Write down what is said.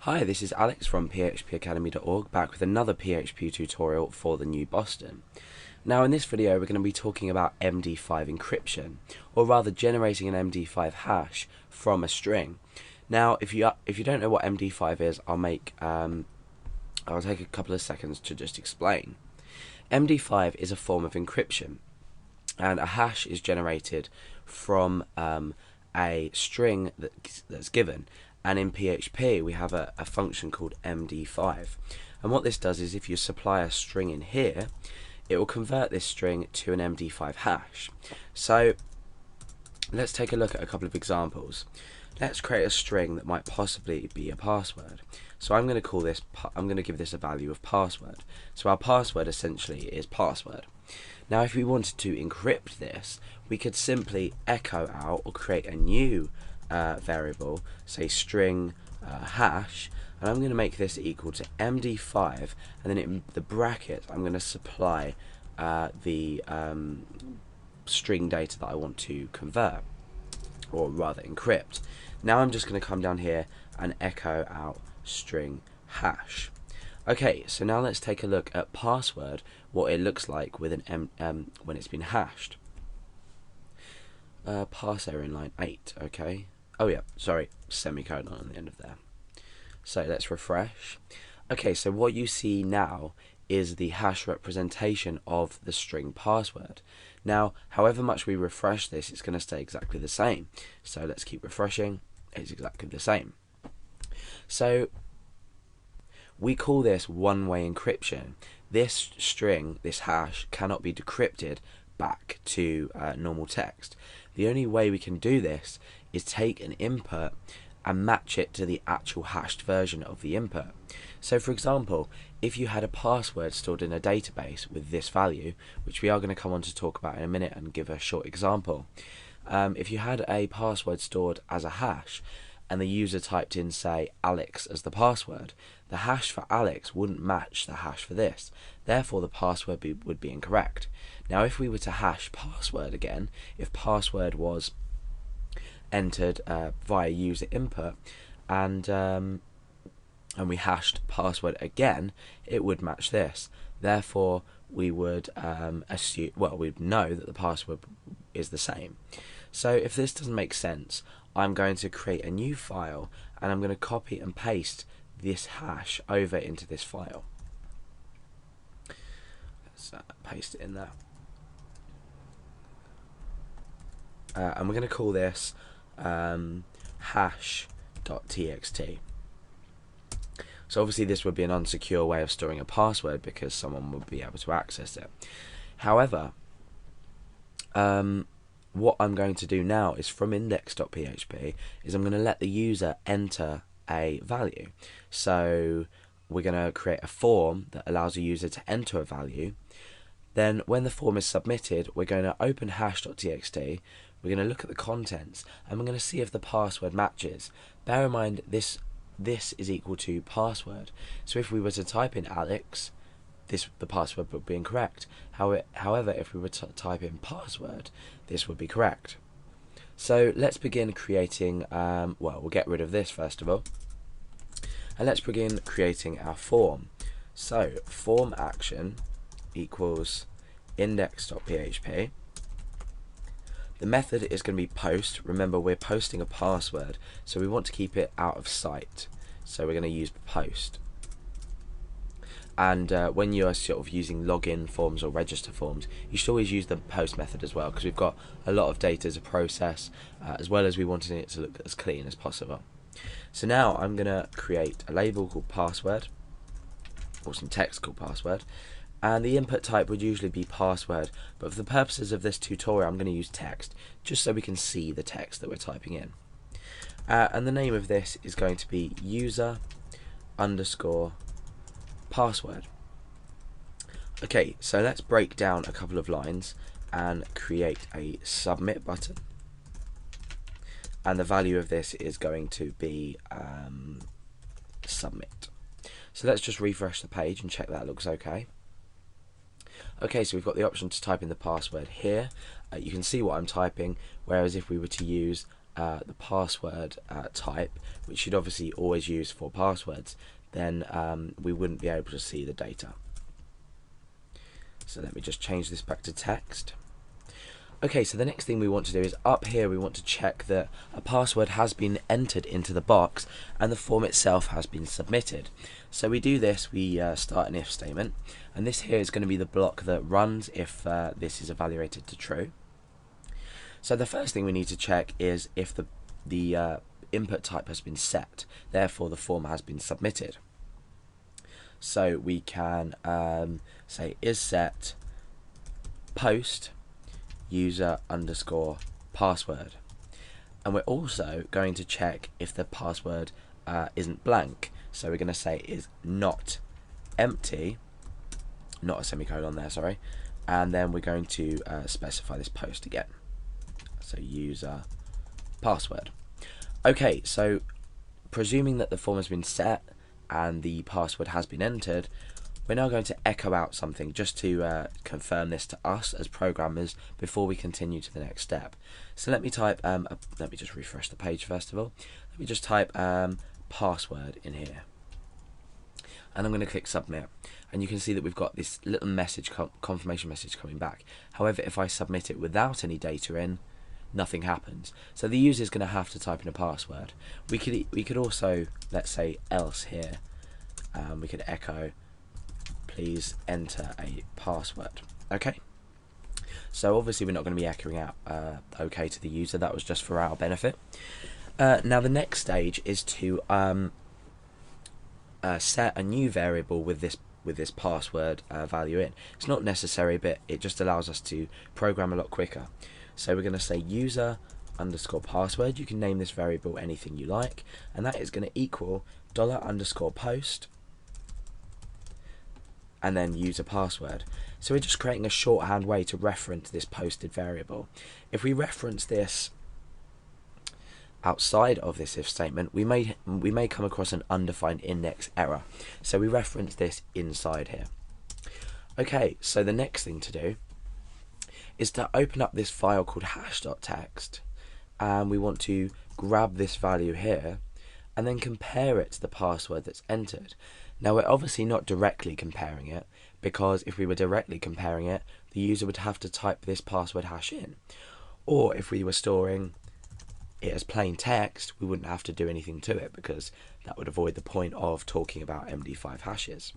Hi, this is Alex from phpacademy.org, back with another PHP tutorial for the new Boston. Now in this video we're going to be talking about MD5 encryption, or rather generating an MD5 hash from a string. Now if you don't know what MD5 is, I'll take a couple of seconds to just explain. MD5 is a form of encryption, and a hash is generated from a string that's given. And in PHP we have a function called MD5, and what this does is if you supply a string in here, it will convert this string to an MD5 hash. So let's take a look at a couple of examples. Let's create a string that might possibly be a password. So I'm going to give this a value of password. So our password essentially is password. Now if we wanted to encrypt this, we could simply echo out or create a new variable, say string hash, and I'm going to make this equal to MD5, and then in the bracket I'm going to supply the string data that I want to convert, or rather encrypt. Now I'm just going to come down here and echo out string hash. Okay, so now let's take a look at password, what it looks like with an when it's been hashed. Pass error in line 8, okay. Oh yeah, sorry, semicolon on the end of there. So let's refresh. Okay, so what you see now is the hash representation of the string password. Now, however much we refresh this, it's going to stay exactly the same. So let's keep refreshing, it's exactly the same. So we call this one-way encryption. This string, this hash, cannot be decrypted back to normal text. The only way we can do this is take an input and match it to the actual hashed version of the input. So for example, if you had a password stored in a database with this value, which we are going to come on to talk about in a minute and give a short example, if you had a password stored as a hash and the user typed in, say, Alex as the password, the hash for Alex wouldn't match the hash for this. Therefore, the password would be incorrect. Now, if we were to hash password again, if password was entered via user input and we hashed password again, it would match this. Therefore, we would assume, well, we'd know that the password is the same. So if this doesn't make sense, I'm going to create a new file and I'm going to copy and paste this hash over into this file. Let's paste it in there. And we're going to call this hash.txt. So obviously this would be an unsecure way of storing a password because someone would be able to access it. However, what I'm going to do now is from index.php is I'm going to let the user enter a value. So we're going to create a form that allows a user to enter a value. Then when the form is submitted, we're going to open hash.txt, we're going to look at the contents, and we're going to see if the password matches. Bear in mind this is equal to password. So if we were to type in Alex, the password would be incorrect. However, if we were to type in password, this would be correct. So let's begin creating, well, we'll get rid of this first of all, and let's begin creating our form. So form action equals index.php. The method is going to be post. Remember, we're posting a password, so we want to keep it out of sight. So we're going to use post. And when you are sort of using login forms or register forms, you should always use the post method as well, because we've got a lot of data to process, as well as we wanted it to look as clean as possible. So now I'm going to create a label called password, or some text called password, and the input type would usually be password, but for the purposes of this tutorial I'm going to use text, just so we can see the text that we're typing in. And the name of this is going to be user underscore password. Okay, so let's break down a couple of lines and create a submit button, and the value of this is going to be submit. So let's just refresh the page and check that looks okay. Okay, so we've got the option to type in the password here. You can see what I'm typing, whereas if we were to use the password type, which you'd obviously always use for passwords, then we wouldn't be able to see the data. So let me just change this back to text. Okay, so the next thing we want to do is up here we want to check that a password has been entered into the box and the form itself has been submitted. So we do this, we start an if statement, and this here is going to be the block that runs if this is evaluated to true. So the first thing we need to check is if the input type has been set, therefore the form has been submitted. So we can say is set post user underscore password, and we're also going to check if the password isn't blank, so we're going to say is not empty, not a semicolon there, sorry, and then we're going to specify this post again, so user password. Okay, so presuming that the form has been set and the password has been entered, we're now going to echo out something just to confirm this to us as programmers before we continue to the next step. So let me type, let me just refresh the page first of all. Let me just type password in here. And I'm going to click submit. And you can see that we've got this little message, confirmation message coming back. However, if I submit it without any data in, nothing happens. So the user is going to have to type in a password. We could also, let's say, else here. We could echo, please enter a password. Okay, so obviously we're not going to be echoing out okay to the user. That was just for our benefit. Now the next stage is to set a new variable with this password value in. It's not necessary, but it just allows us to program a lot quicker. So we're going to say user underscore password. You can name this variable anything you like, and that is going to equal $_post and then user password. So we're just creating a shorthand way to reference this posted variable. If we reference this outside of this if statement, we may come across an undefined index error. So we reference this inside here. Okay, so the next thing to do is to open up this file called hash.txt, and we want to grab this value here and then compare it to the password that's entered. Now we're obviously not directly comparing it, because if we were directly comparing it, the user would have to type this password hash in. Or if we were storing it as plain text, we wouldn't have to do anything to it, because that would avoid the point of talking about MD5 hashes.